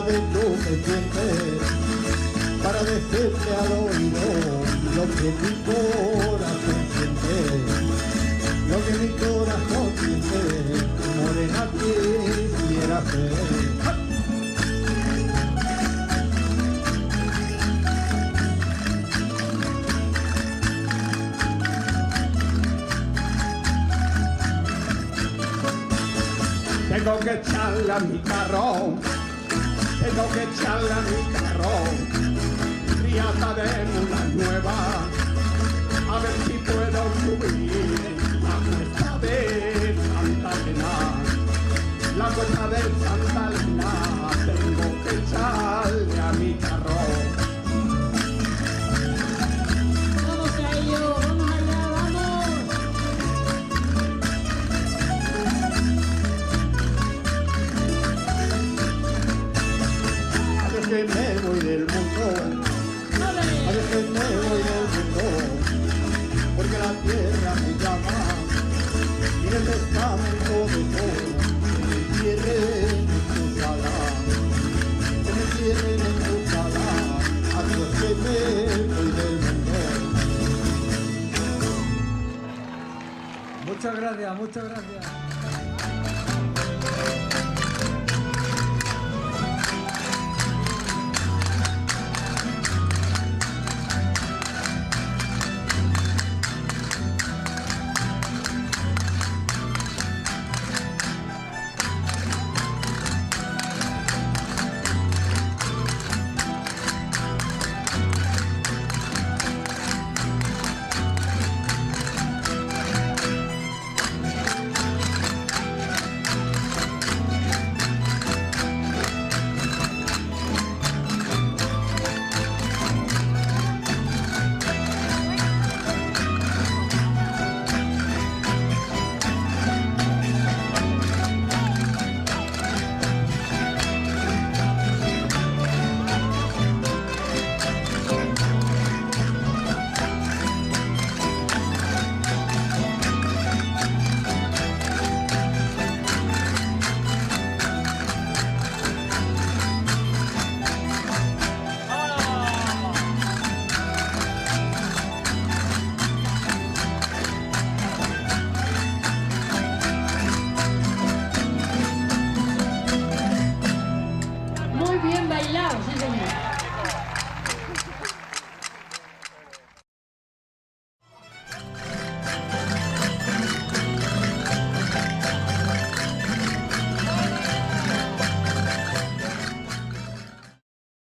De tu pendiente para decirte al oído lo que mi corazón siente, lo que mi corazón siente, morena quisiera ser. Tengo que echarle a mi carro, tengo que echarle a mi carro riata de mula nueva, a ver si puedo subir la cuesta de Santa Elena, la cuesta de Santa Elena, tengo que echarle a mi carro. Vamos a ello, vamos allá, vamos. Que me voy del mundo, a veces me voy del mundo, porque la tierra me llama y en el testamento de todo que me entierren en tu sala, que me entierren en tu sala, adiós que me voy del mundo. Muchas gracias, muchas gracias.